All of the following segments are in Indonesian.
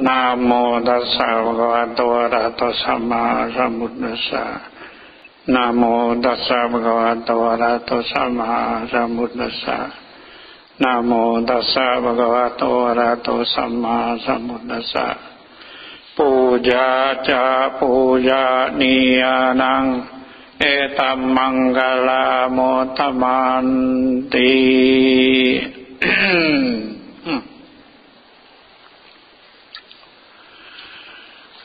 Namo tassa bhagavato arahato samma sambuddhassa. Namo tassa bhagavato arahato samma sambuddhassa. Namo tassa bhagavato arahato samma sambuddhassa. Puja ca puja niyanang etam manggala motamanti.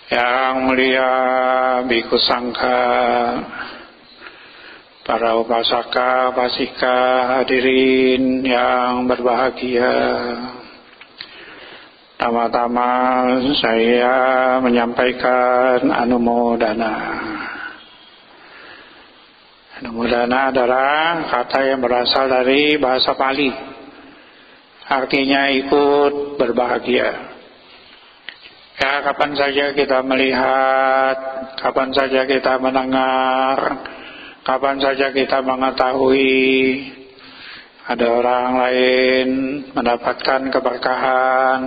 Yang mulia Bhikkhu Sangha, para upasaka, upasika, hadirin yang berbahagia. Tama-tama saya menyampaikan anumodana. Anumodana adalah kata yang berasal dari bahasa Pali. Artinya ikut berbahagia. Ya, kapan saja kita melihat, kapan saja kita mendengar, kapan saja kita mengetahui ada orang lain mendapatkan keberkahan,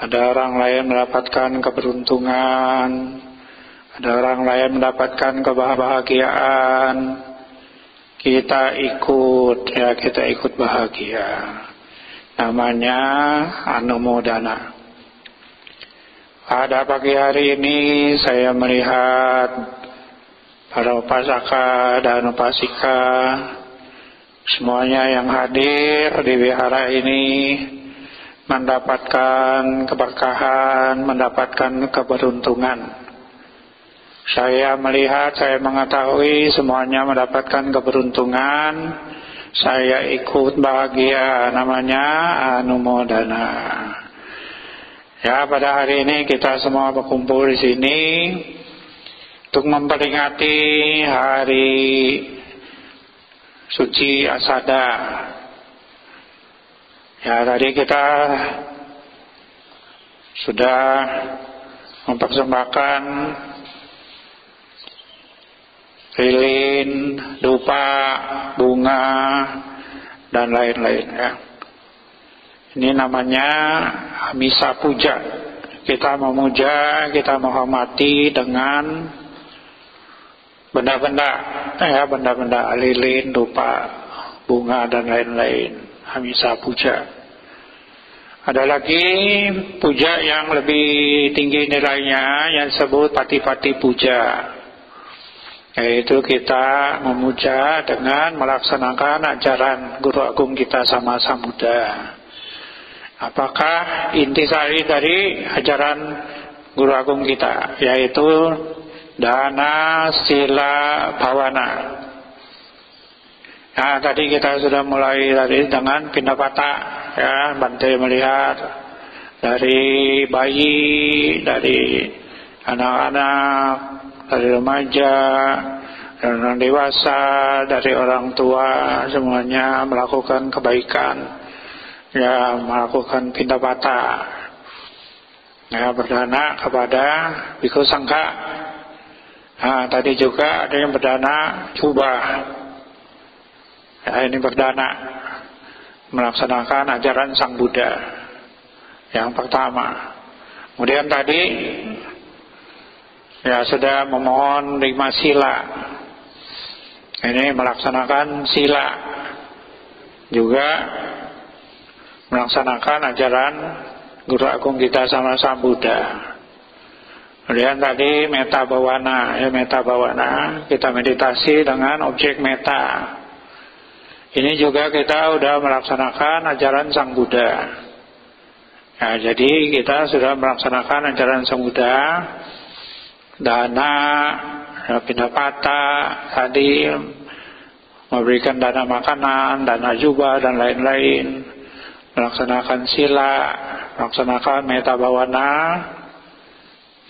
ada orang lain mendapatkan keberuntungan, ada orang lain mendapatkan kebahagiaan, kita ikut, ya kita ikut bahagia. Namanya anumodana. Pada pagi hari ini saya melihat para upasaka dan upasika semuanya yang hadir di wihara ini mendapatkan keberkahan, mendapatkan keberuntungan. Saya melihat, saya mengetahui semuanya mendapatkan keberuntungan. Saya ikut bahagia, namanya anumodana. Ya, pada hari ini kita semua berkumpul di sini untuk memperingati hari suci Asada. Ya, tadi kita sudah mempersembahkan lilin, dupa, bunga, dan lain-lain ya. Ini namanya misa puja. Kita memuja, kita menghormati dengan benda-benda, ya, benda-benda lilin, dupa, bunga dan lain-lain. Misa puja. Ada lagi puja yang lebih tinggi nilainya yang disebut pati-pati puja. Yaitu kita memuja dengan melaksanakan ajaran Guru Agung kita Sama Sambuddha. Apakah intisari dari ajaran Guru Agung kita, yaitu dana, sila, bhawana. Nah, tadi kita sudah mulai dari dengan pindapata, ya, Bante melihat dari bayi, dari anak-anak, dari remaja, dari orang dewasa, dari orang tua, semuanya melakukan kebaikan. Ya, melakukan pindapata, ya, berdana kepada Bhikkhu Sangha. Nah, tadi juga ada yang berdana jubah. Ya, ini berdana melaksanakan ajaran Sang Buddha yang pertama. Kemudian tadi ya sudah memohon 5 sila. Ini melaksanakan sila juga, melaksanakan ajaran Guru Agung kita Sama Sambuddha. Kemudian tadi metta bhawana, ya, metta bhawana, kita meditasi dengan objek metta. Ini juga kita sudah melaksanakan ajaran Sang Buddha. Ya, jadi kita sudah melaksanakan ajaran Sang Buddha. Dana, ya, pindapata, tadi memberikan dana makanan, dana jubah dan lain-lain. Melaksanakan sila, melaksanakan metta bhawana.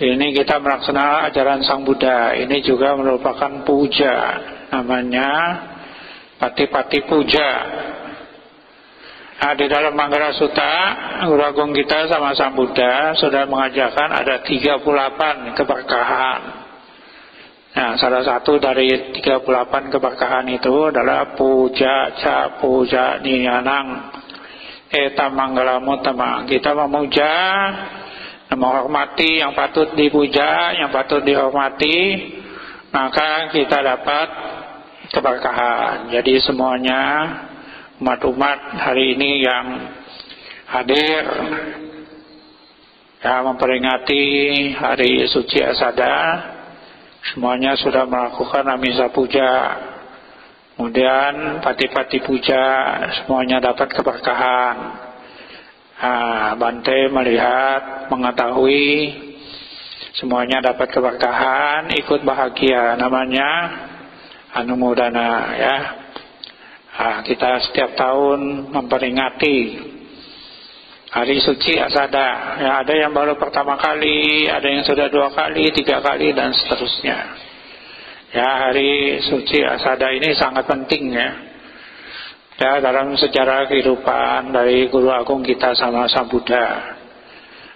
Ini kita melaksanakan ajaran Sang Buddha. Ini juga merupakan puja, namanya pati-pati puja. Nah, di dalam Manggala Sutta, Guru Agung kita Sama Sambuddha sudah mengajarkan ada 38 keberkahan. Nah, salah satu dari 38 keberkahan itu adalah puja ca puja niyanang eta manggala mutama. Kita memuja menghormati yang patut dipuja, yang patut dihormati, maka kita dapat keberkahan. Jadi semuanya umat-umat hari ini yang hadir ya memperingati hari suci Asada, semuanya sudah melakukan Amisa Puja, kemudian Pati-Pati Puja, semuanya dapat keberkahan. Bante melihat, mengetahui semuanya dapat keberkahan, ikut bahagia, namanya Anumodana ya. Kita setiap tahun memperingati hari suci Asada ya, ada yang baru pertama kali, ada yang sudah 2 kali, 3 kali, dan seterusnya ya. Hari suci Asada ini sangat penting ya, dalam sejarah kehidupan dari Guru Agung kita sama Sang Buddha.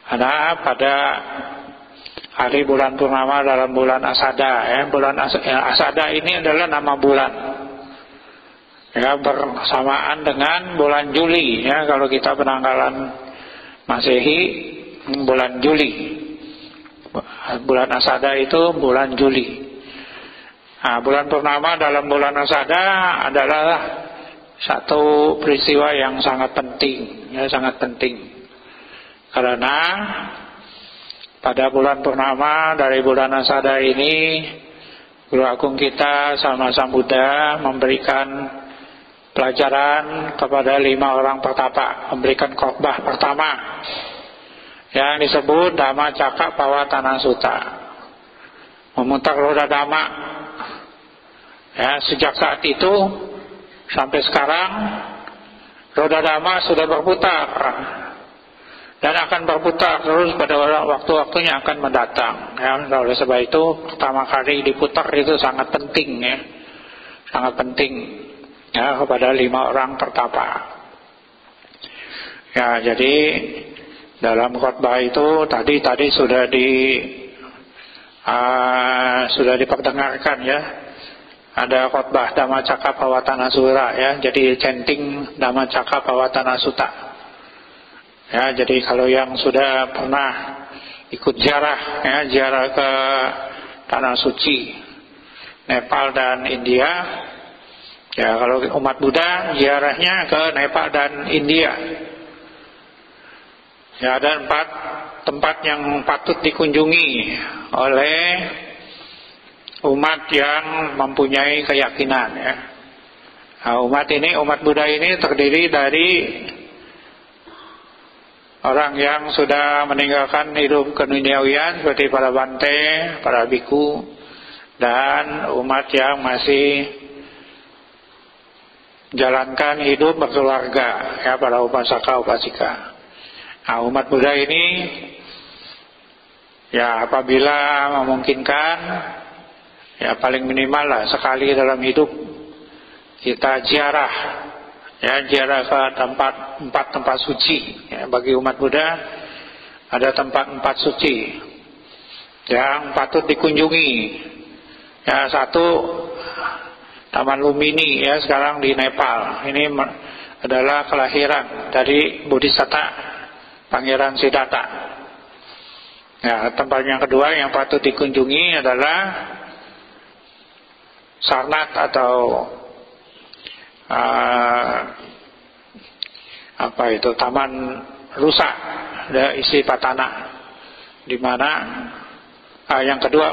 Karena pada hari bulan purnama dalam bulan Asada ya, bulan Asada ini adalah nama bulan ya, bersamaan dengan bulan Juli ya. Kalau kita penanggalan Masehi bulan Juli, bulan Asada itu bulan Juli. Bulan purnama dalam bulan Asada adalah satu peristiwa yang sangat penting ya, sangat penting. Karena pada bulan purnama dari bulan Asada ini, Guru Agung kita sama Sang Buddha memberikan pelajaran kepada 5 orang pertapa, memberikan khotbah pertama yang disebut Dhamma Cakkappawatana Sutta, memutar roda Dhamma ya. Sejak saat itu sampai sekarang roda Dhamma sudah berputar dan akan berputar terus pada waktu-waktunya akan mendatang ya. Oleh sebab itu pertama kali diputar itu sangat penting ya, sangat penting ya, kepada 5 orang pertapa ya. Jadi dalam khotbah itu tadi sudah diperdengarkan ya. Ada khotbah Dhamma Cakkappawatana Sutta ya. Jadi chanting Dhamma Cakkappawatana Sutta ya. Jadi kalau yang sudah pernah ikut ziarah ya, ziarah ke tanah suci Nepal dan India ya, kalau umat Buddha ziarahnya ke Nepal dan India ya. Ada 4 tempat yang patut dikunjungi oleh umat yang mempunyai keyakinan ya. Umat Buddha ini terdiri dari orang yang sudah meninggalkan hidup keduniawian seperti para bante, para biku, dan umat yang masih jalankan hidup berkeluarga ya, para upasaka upasika. Umat Buddha ini ya apabila memungkinkan ya, paling minimal lah sekali dalam hidup kita ziarah ya, ziarah ke 4 tempat suci ya. Bagi umat Buddha ada tempat 4 suci yang patut dikunjungi ya. 1 Taman Lumini ya, sekarang di Nepal. Ini adalah kelahiran dari Bodhisatta Pangeran Siddhartha ya. Tempat yang kedua yang patut dikunjungi adalah Sarnath atau Taman Rusa ada isi Patana, di mana yang kedua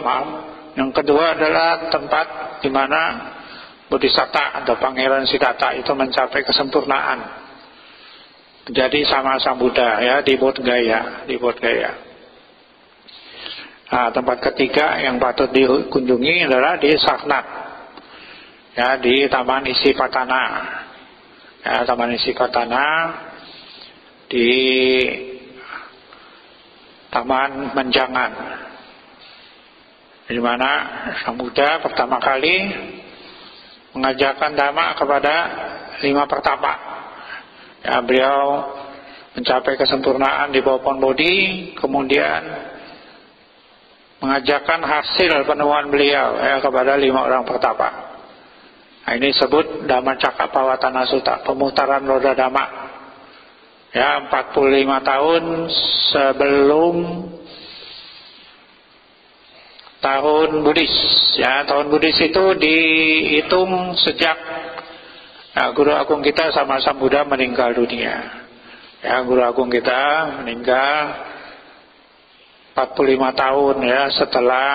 adalah tempat di mana Bodhisatta atau Pangeran Siddhartha itu mencapai kesempurnaan menjadi sama Sang Buddha ya, di Bodh Gaya. Tempat ketiga yang patut dikunjungi adalah di Sarnath ya, di Taman Isi Patana ya, Taman Isi Patana di Taman Menjangan, di mana Sang Buddha pertama kali mengajarkan Dhamma kepada 5 pertapa ya. Beliau mencapai kesempurnaan di bawah pohon Bodhi, kemudian mengajarkan hasil penemuan beliau ya, kepada 5 orang pertapa. Ini disebut Dhamma Cakkappawatana Sutta, pemutaran roda Dhamma ya. 45 tahun sebelum tahun Buddhis. Ya, tahun Buddhis itu dihitung sejak Guru Agung kita sama Sang Buddha meninggal dunia. Ya, Guru Agung kita meninggal 45 tahun ya setelah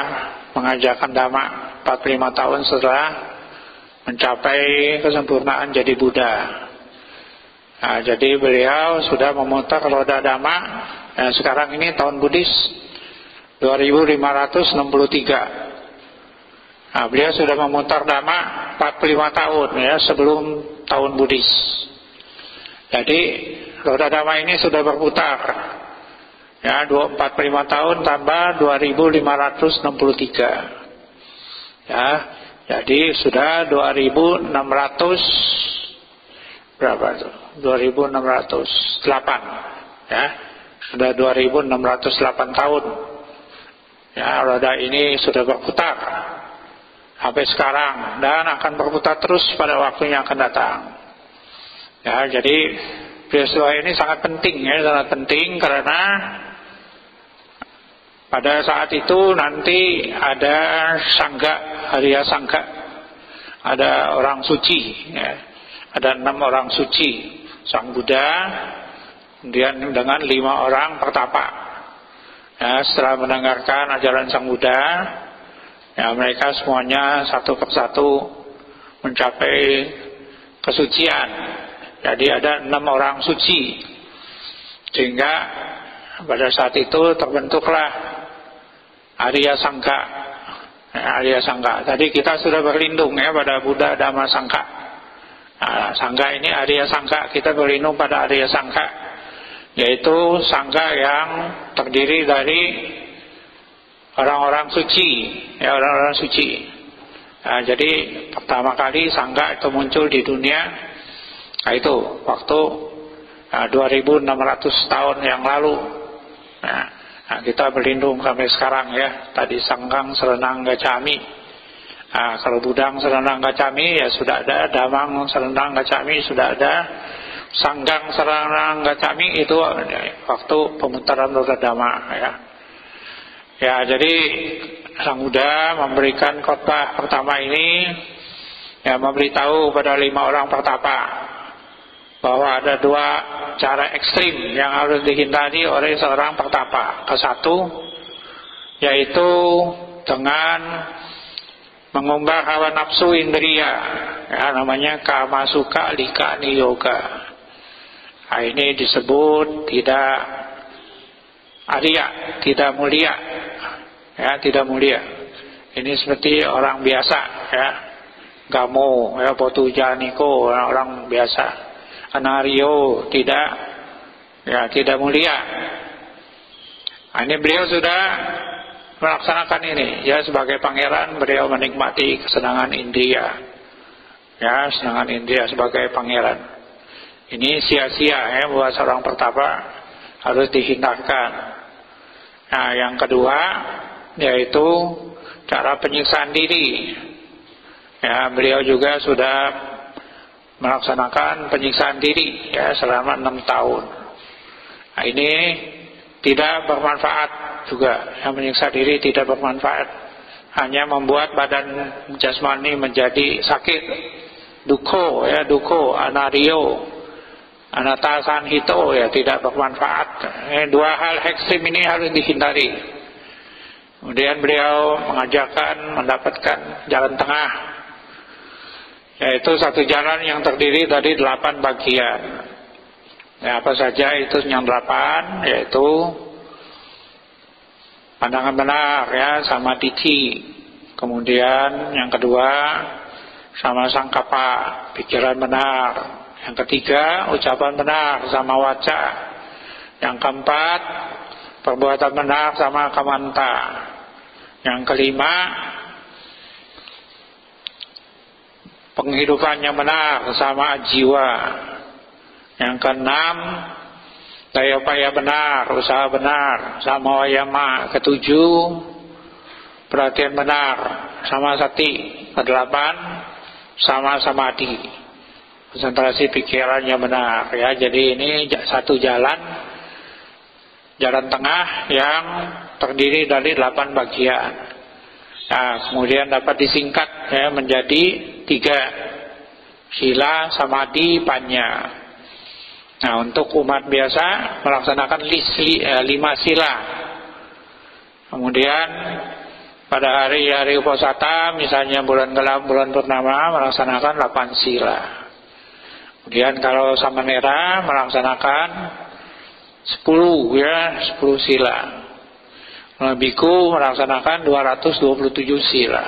mengajarkan Dhamma, 45 tahun setelah mencapai kesempurnaan jadi Buddha. Nah, jadi beliau sudah memutar roda Dhamma. Nah, sekarang ini tahun Buddhis 2563. Nah, beliau sudah memutar Dhamma 45 tahun ya sebelum tahun Buddhis. Jadi roda Dhamma ini sudah berputar. Ya, 45 tahun tambah 2563. Ya, jadi sudah 2600 berapa itu? 2608. Ya, sudah 2608 tahun. Ya, roda ini sudah berputar sampai sekarang dan akan berputar terus pada waktu yang akan datang. Ya, jadi peristiwa ini sangat penting ya, sangat penting karena pada saat itu nanti ada Sangga, Arya Sangga, ada orang suci ya. Ada 6 orang suci, Sang Buddha, kemudian dengan 5 orang pertapa ya, setelah mendengarkan ajaran Sang Buddha ya, mereka semuanya satu persatu mencapai kesucian. Jadi ada 6 orang suci, sehingga pada saat itu terbentuklah Arya Sangga. Arya Sangga. Tadi kita sudah berlindung ya pada Buddha, Dhamma, Sangha. Nah, Sangga ini Arya Sangga, kita berlindung pada Arya Sangga, yaitu Sangga yang terdiri dari orang-orang suci, ya, orang-orang suci. Nah, jadi pertama kali Sangga itu muncul di dunia, nah, itu waktu 2600 tahun yang lalu. Nah, kita berlindung sampai sekarang ya. Tadi Sanggang Saranang Gacchami. Nah, kalau Budang Saranang Gacchami ya sudah ada, Damang Saranang Gacchami sudah ada, Sanggang Saranang Gacchami itu waktu pemutaran roda Dhamma ya. Ya, jadi Sang Buddha memberikan khotbah pertama ini ya, memberitahu pada 5 orang pertapa bahwa ada 2 cara ekstrim yang harus dihindari oleh seorang pertapa. Satu yaitu dengan mengumbar hawa nafsu indriya ya, namanya kama suka lika niyoga. Nah, ini disebut tidak Arya, tidak mulia ya, tidak mulia. Ini seperti orang biasa ya, gamo ya, potujaniko, orang biasa. Anario tidak ya, tidak mulia. Nah, ini beliau sudah melaksanakan ini ya, sebagai pangeran beliau menikmati kesenangan India ya, kesenangan India sebagai pangeran. Ini sia-sia ya buat seorang pertapa, harus dihindarkan. Nah, yang kedua yaitu cara penyiksaan diri ya, beliau juga sudah melaksanakan penyiksaan diri ya selama 6 tahun. Nah, ini tidak bermanfaat juga, yang menyiksa diri tidak bermanfaat, hanya membuat badan jasmani menjadi sakit. Duko ya, duko, anario, anatasan hito ya, tidak bermanfaat. 2 hal ekstrim ini harus dihindari. Kemudian beliau mengajarkan mendapatkan jalan tengah, yaitu satu jalan yang terdiri dari 8 bagian. Ya, apa saja itu yang 8, yaitu pandangan benar ya, sama titi. Kemudian yang kedua sama sangkapa, pikiran benar. Yang ketiga ucapan benar sama waca. Yang keempat perbuatan benar sama kamanta. Yang kelima penghidupan yang benar sama jiwa. Yang keenam daya upaya benar, usaha benar sama wayama. Ketujuh perhatian benar sama sati. Kedelapan sama samadhi, konsentrasi pikirannya benar ya. Jadi ini satu jalan tengah yang terdiri dari 8 bagian. Nah, kemudian dapat disingkat ya, menjadi 3 sila, samadhi, panya. Nah, untuk umat biasa melaksanakan 5 sila. Kemudian pada hari-hari uposatha, misalnya bulan gelap, bulan purnama, melaksanakan 8 sila. Kemudian kalau samanera melaksanakan 10 ya, 10 sila. Biku melaksanakan 227 sila.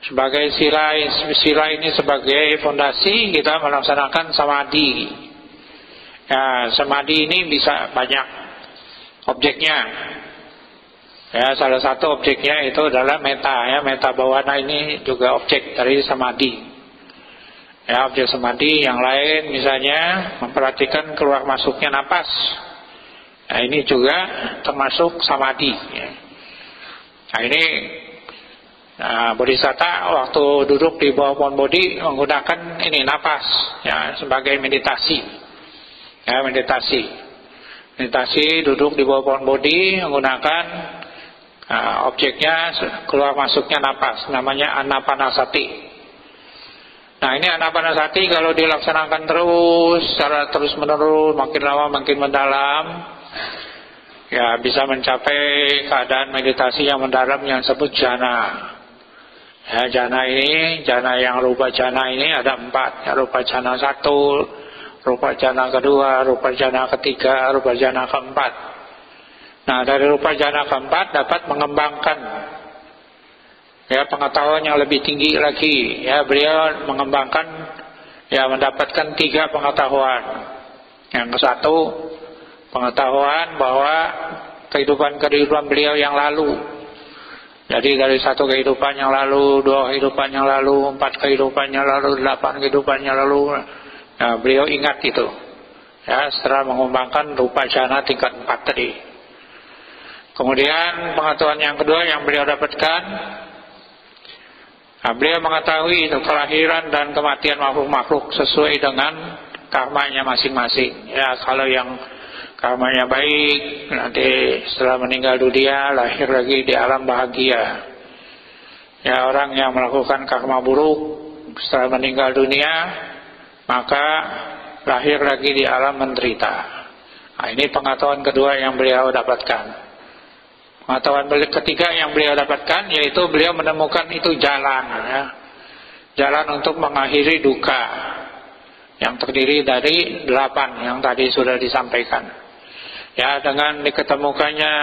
Sebagai sila ini sebagai fondasi kita melaksanakan samadhi. Ya, samadhi ini bisa banyak objeknya. Ya, salah satu objeknya itu adalah meta ya, meta bawana ini juga objek dari samadhi. Ya, objek samadhi yang lain misalnya memperhatikan keluar masuknya napas. Nah, ini juga termasuk samadhi ya. Nah, ini bodhisatta waktu duduk di bawah pohon bodhi menggunakan ini napas ya, sebagai meditasi. Ya, meditasi duduk di bawah pohon bodhi menggunakan objeknya keluar masuknya napas, namanya anapanasati. Nah, ini anapanasati kalau dilaksanakan terus secara terus menerus, makin lama makin mendalam, ya bisa mencapai keadaan meditasi yang mendalam yang disebut jana. Ya, jana yang rupa jana ini ada 4. Ya, rupa jana 1, rupa jana kedua, rupa jana ketiga, rupa jana keempat. Nah, dari rupa jana keempat dapat mengembangkan ya pengetahuan yang lebih tinggi lagi. Ya, beliau mengembangkan ya mendapatkan 3 pengetahuan. Yang ke-1 pengetahuan bahwa kehidupan beliau yang lalu. Jadi dari 1 kehidupan yang lalu, 2 kehidupan yang lalu, 4 kehidupan yang lalu, 8 kehidupan yang lalu. Nah, beliau ingat itu. Ya, setelah mengembangkan rupa jana tingkat 4 tadi. Kemudian pengetahuan yang kedua yang beliau dapatkan, nah, beliau mengetahui itu kelahiran dan kematian makhluk-makhluk sesuai dengan karmanya masing-masing. Ya, kalau yang karmanya baik, nanti setelah meninggal dunia lahir lagi di alam bahagia. Ya, orang yang melakukan karma buruk setelah meninggal dunia, maka lahir lagi di alam menderita. Nah, ini pengetahuan kedua yang beliau dapatkan. Pengetahuan ketiga yang beliau dapatkan yaitu beliau menemukan itu jalan ya. Jalan untuk mengakhiri duka yang terdiri dari 8 yang tadi sudah disampaikan. Ya, dengan diketemukannya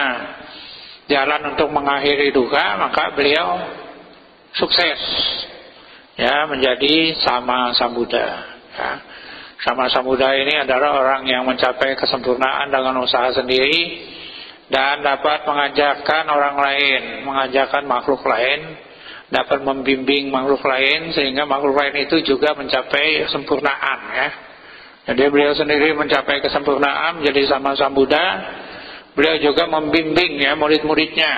jalan untuk mengakhiri duka, maka beliau sukses ya menjadi sama sambuddha ya. Sama sambuddha ini adalah orang yang mencapai kesempurnaan dengan usaha sendiri dan dapat mengajarkan orang lain, mengajarkan makhluk lain, dapat membimbing makhluk lain sehingga makhluk lain itu juga mencapai kesempurnaan ya. Jadi beliau sendiri mencapai kesempurnaan menjadi sama sambuddha. Beliau juga membimbing ya murid-muridnya.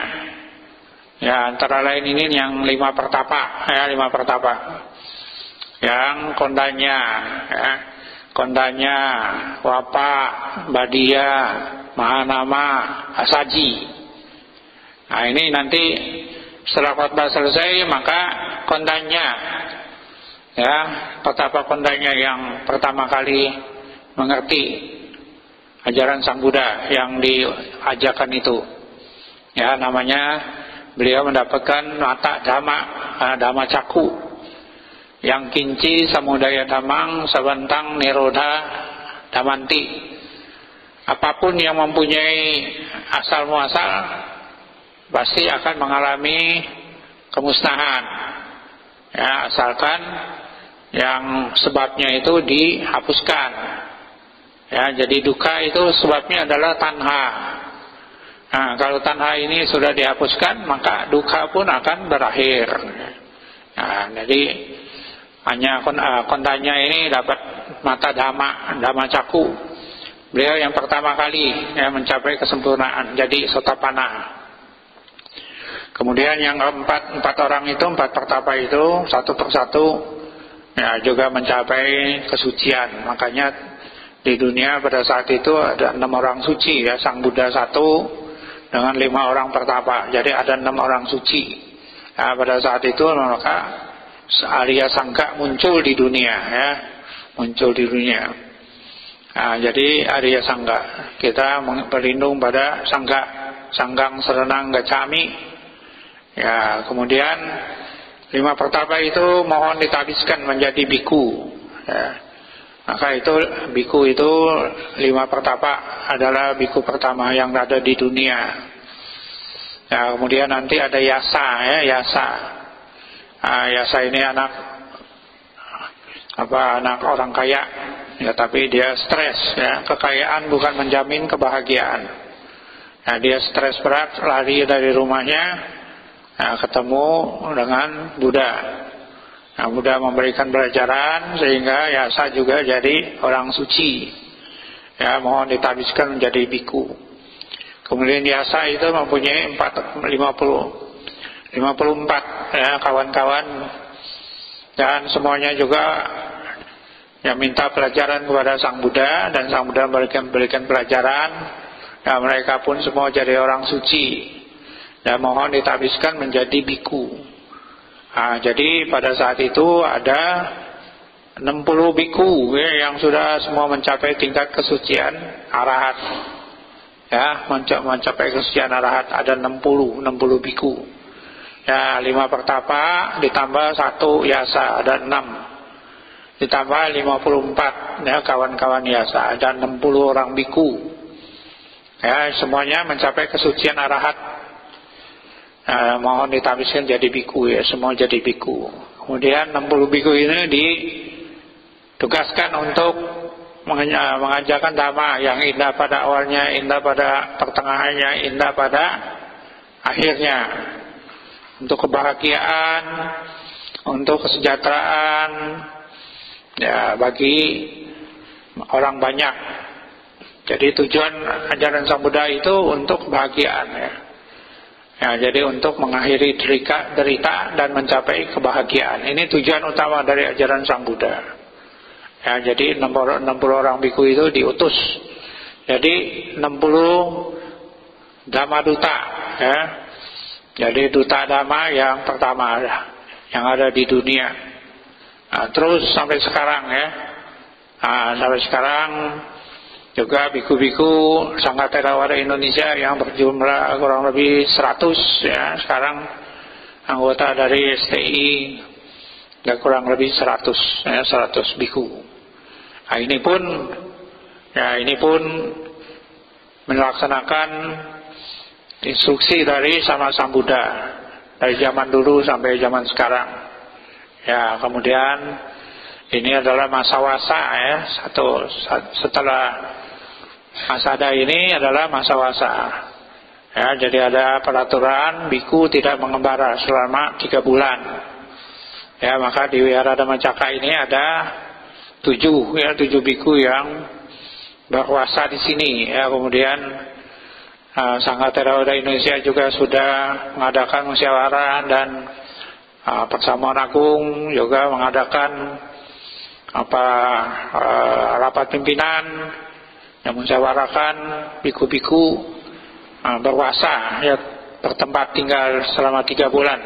Ya, antara lain ini yang 5 pertapa ya, 5 pertapa. Yang kondanya ya, kondanya, wapa, badia, mahanama, asaji. Nah, ini nanti setelah khotbah selesai maka kondanya ya, pertapa kondanya yang pertama kali mengerti ajaran Sang Buddha yang diajarkan itu ya, namanya beliau mendapatkan mata dhamma caku yang kinci samudaya damang sabantang nirodha damanti. Apapun yang mempunyai asal muasal pasti akan mengalami kemusnahan ya, asalkan yang sebabnya itu dihapuskan ya. Jadi duka itu sebabnya adalah tanha. Nah, kalau tanha ini sudah dihapuskan maka duka pun akan berakhir. Nah, jadi hanya kondanya ini dapat mata dhamma caku. Beliau yang pertama kali ya, mencapai kesempurnaan jadi sotapana. Kemudian yang empat orang itu, 4 pertapa itu satu persatu ya juga mencapai kesucian. Makanya di dunia pada saat itu ada 6 orang suci ya, Sang Buddha 1 dengan 5 orang pertapa. Jadi ada 6 orang suci. Nah, pada saat itu maka Arya Sangga muncul di dunia, ya, muncul di dunia. Nah, jadi Arya Sangga, kita berlindung pada Sangga, Sanggang Serenang Gacami. Ya, kemudian 5 pertapa itu mohon ditabiskan menjadi biku. Ya. Maka itu biku itu 5 pertapa adalah biku pertama yang ada di dunia. Ya, kemudian nanti ada Yasa, ya, Yasa. Yasa ini anak orang kaya, ya, tapi dia stres, ya. Kekayaan bukan menjamin kebahagiaan. Nah, dia stres berat, lari dari rumahnya, ketemu dengan Buddha. Nah, Buddha memberikan pelajaran sehingga Yasa juga jadi orang suci. Ya, mohon ditabiskan menjadi biku. Kemudian Yasa itu mempunyai 54 ya, kawan-kawan, dan semuanya juga yang minta pelajaran kepada Sang Buddha, dan Sang Buddha memberikan pelajaran, dan mereka pun semua jadi orang suci, dan mohon ditabiskan menjadi biku. Nah, jadi pada saat itu ada 60 biku, ya, yang sudah semua mencapai tingkat kesucian arahat. Ya, mencapai kesucian arahat ada 60 biku. Ya, 5 pertapa ditambah 1 Yasa ada 6. Ditambah 54 ya, kawan-kawan Yasa ada 60 orang biku. Ya, semuanya mencapai kesucian arahat. Mohon ditabiskan jadi biku, ya, semua jadi biku. Kemudian 60 biku ini ditugaskan untuk mengajarkan dhamma yang indah pada awalnya, indah pada pertengahannya, indah pada akhirnya, untuk kebahagiaan, untuk kesejahteraan, ya, bagi orang banyak. Jadi tujuan ajaran Sang Buddha itu untuk kebahagiaan, ya. Ya, jadi untuk mengakhiri derita dan mencapai kebahagiaan. Ini tujuan utama dari ajaran Sang Buddha. Ya, jadi 60 orang biku itu diutus. Jadi 60 Dhamma Duta, ya. Jadi duta Dhamma yang pertama yang ada di dunia. Nah, terus sampai sekarang, ya. Sampai sekarang juga biku-biku Sangha Theravada Indonesia yang berjumlah kurang lebih 100, ya. Sekarang anggota dari STI ya, kurang lebih 100, ya, 100 biku. Nah, ini pun melaksanakan instruksi dari Sama Sang Buddha dari zaman dulu sampai zaman sekarang. Ya, kemudian ini adalah masa wasa, ya, setelah Masada ini adalah masa wasa. Ya, jadi ada peraturan biku tidak mengembara selama 3 bulan. Ya, maka di Wihara Dhammacakka ini ada 7 biku yang berkuasa di sini, ya. Kemudian Sangha Theravada Indonesia juga sudah mengadakan musyawarah, dan Persamaan Agung juga mengadakan rapat pimpinan yang musyawarahkan biku-biku berpuasa, ya, bertempat tinggal selama 3 bulan,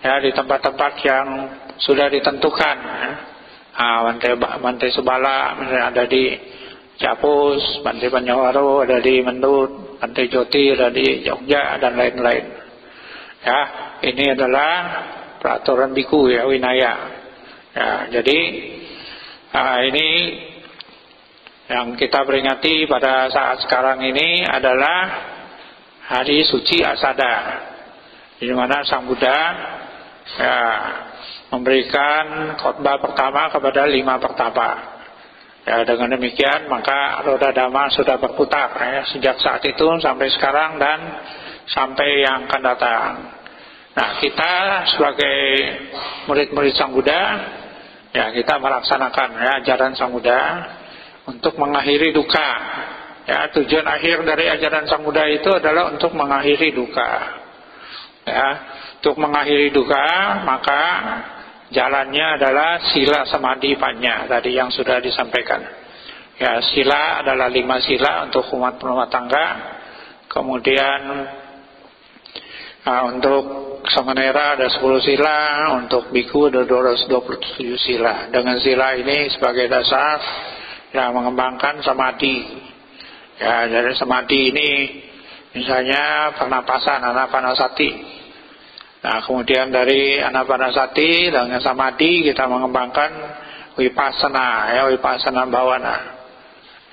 ya, di tempat-tempat yang sudah ditentukan, ya. Bantai Subala ada di Japus, Bantai Panyawaro ada di Mendut, Bantai Joti ada di Jogja, dan lain-lain. Ya, ini adalah peraturan biku, ya, winaya. Ya, jadi ini yang kita peringati pada saat sekarang ini adalah Hari Suci Asada, di mana Sang Buddha, ya, memberikan khotbah pertama kepada 5 pertapa. Ya, dengan demikian maka roda Dhamma sudah berputar, ya, sejak saat itu sampai sekarang dan sampai yang akan datang. Nah, kita sebagai murid-murid Sang Buddha, ya, kita melaksanakan, ya, ajaran Sang Buddha untuk mengakhiri duka. Ya, tujuan akhir dari ajaran Sang Buddha itu adalah untuk mengakhiri duka. Ya, untuk mengakhiri duka maka jalannya adalah sila samadhi panya tadi yang sudah disampaikan. Ya, sila adalah 5 sila untuk umat rumah tangga. Kemudian Untuk Samanera ada 10 sila, untuk biku ada 227 sila. Dengan sila ini sebagai dasar yang mengembangkan samadhi. Ya, dari samadhi ini misalnya pernapasan, anapanasati. Nah, kemudian dari anapanasati dengan samadhi kita mengembangkan vipassana, ya, vipassana bhavana.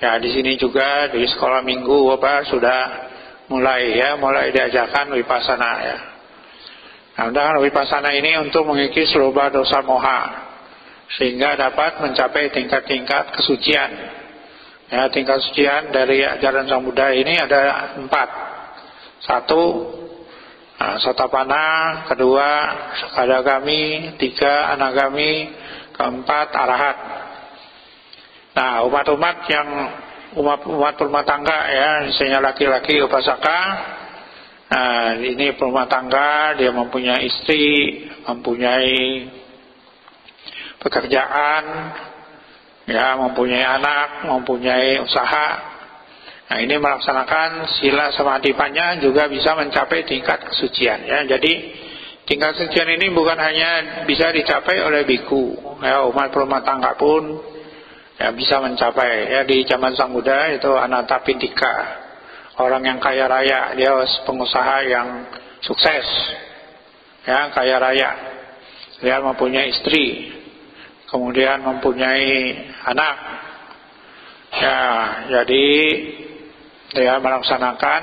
Ya, di sini juga di sekolah minggu sudah mulai diajarkan vipassana, ya. Nah, dengan vipassana ini untuk mengikis loba dosa moha sehingga dapat mencapai tingkat-tingkat kesucian. Ya, tingkat kesucian dari ajaran Sang Buddha ini ada 4. 1, Sotapanna, 2, Sakadagami, 3, Anagami, 4, Arahat. Nah, umat-umat yang umat rumah tangga, ya, misalnya laki-laki upasaka. Nah, ini rumah tangga, dia mempunyai istri, mempunyai pekerjaan, ya, mempunyai anak, mempunyai usaha. Nah, ini melaksanakan sila samadhipanya juga bisa mencapai tingkat kesucian, ya. Jadi tingkat kesucian ini bukan hanya bisa dicapai oleh biku, ya, umat rumah tangga pun ya bisa mencapai. Ya, di zaman Sang Buddha itu Anathapindika, orang yang kaya raya, dia pengusaha yang sukses, ya, kaya raya. Dia mempunyai istri, kemudian mempunyai anak. Ya, jadi dia melaksanakan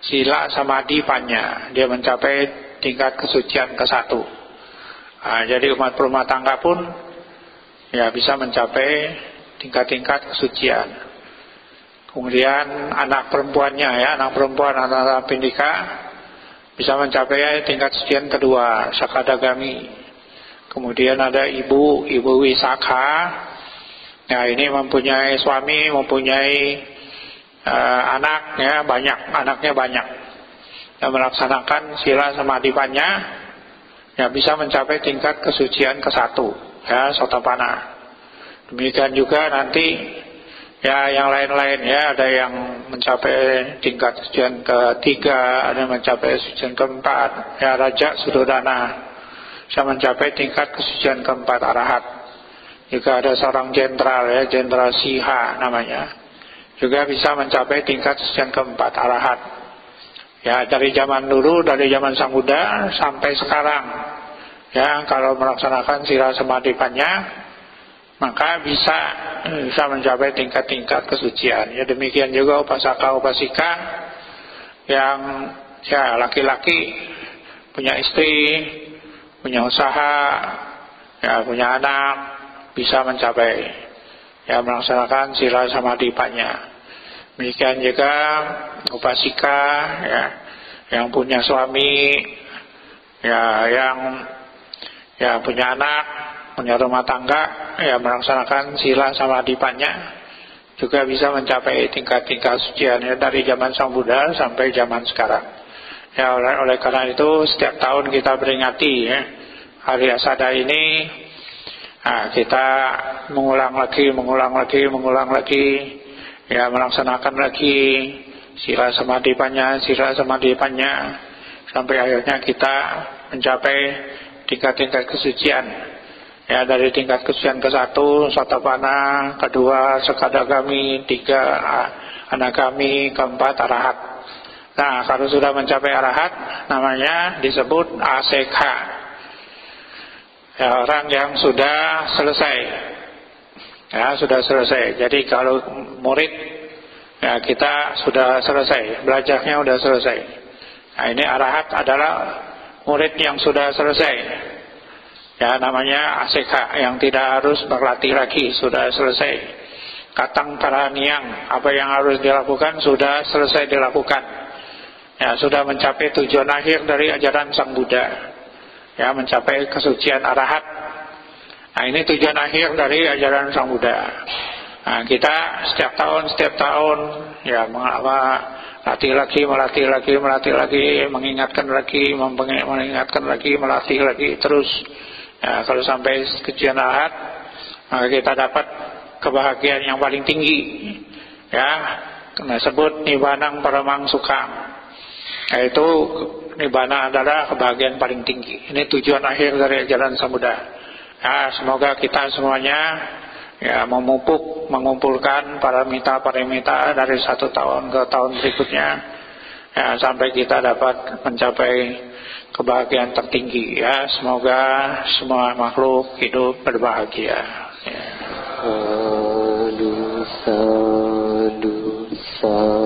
sila samadhipanya, dia mencapai tingkat kesucian ke-1. Nah, jadi umat rumah tangga pun ya bisa mencapai tingkat-tingkat kesucian. Kemudian anak perempuannya, ya, anak perempuan Anathapindika bisa mencapai tingkat kesucian kedua, Sakadagami. Kemudian ada ibu Wisakha. Ya, ini mempunyai suami, mempunyai anak, ya, anaknya banyak. Yang melaksanakan sila samadhipanya ya bisa mencapai tingkat kesucian ke-1, ya, Sotapanna. Demikian juga nanti ya yang lain-lain, ya, ada yang mencapai tingkat kesucian ke-3, ada yang mencapai kesucian ke-4, ya, Raja Suddhodana bisa mencapai tingkat kesucian ke-4 Arahat. Juga ada seorang jenderal, ya, Jenderal Siha namanya, juga bisa mencapai tingkat kesucian ke-4 Arahat. Ya, dari zaman dulu, dari zaman Sang Buddha sampai sekarang, ya, kalau melaksanakan sila samadhipanya maka bisa mencapai tingkat-tingkat kesucian. Ya, demikian juga upasaka upasika yang ya laki-laki punya istri, punya usaha, ya, punya anak, bisa mencapai ya melaksanakan sila samadhipanya. Demikian juga upasika, ya, yang punya suami, ya, yang ya punya anak, punya rumah tangga, ya, melaksanakan sila samadhipanya juga bisa mencapai tingkat-tingkat kesucian, ya, dari zaman Sang Buddha sampai zaman sekarang. Ya, oleh karena itu setiap tahun kita peringati, ya, hari Asada ini. Nah, kita mengulang lagi, ya, melaksanakan lagi sila samadhipanya sampai akhirnya kita mencapai tingkat-tingkat kesucian. Ya, dari tingkat kesucian ke-1 Sotapanna, kedua Sakadagami, 3 Anagami, ke-4 Arahat. Nah, kalau sudah mencapai Arahat namanya disebut Asekha. Ya, orang yang sudah selesai. Ya, sudah selesai. Jadi kalau murid, ya, kita sudah selesai, belajarnya sudah selesai. Nah, ini Arahat adalah murid yang sudah selesai. Ya, namanya Asekha, yang tidak harus berlatih lagi, sudah selesai. Katang Paraniang, apa yang harus dilakukan sudah selesai dilakukan. Ya, sudah mencapai tujuan akhir dari ajaran Sang Buddha. Ya, mencapai kesucian Arahat. Nah, ini tujuan akhir dari ajaran Sang Buddha. Nah, kita setiap tahun ya melatih lagi, mengingatkan lagi, melatih lagi terus. Ya, kalau sampai kesucian Arahat, maka kita dapat kebahagiaan yang paling tinggi. Ya, disebut Nibbanang Paramang Sukhang. Yaitu nibbana adalah kebahagiaan paling tinggi. Ini tujuan akhir dari ajaran Sambuddha. Ya, semoga kita semuanya ya memupuk, mengumpulkan paramita dari satu tahun ke tahun berikutnya, ya, sampai kita dapat mencapai kebahagiaan tertinggi. Ya, semoga semua makhluk hidup berbahagia. Ya. Sadu, sadu, sadu.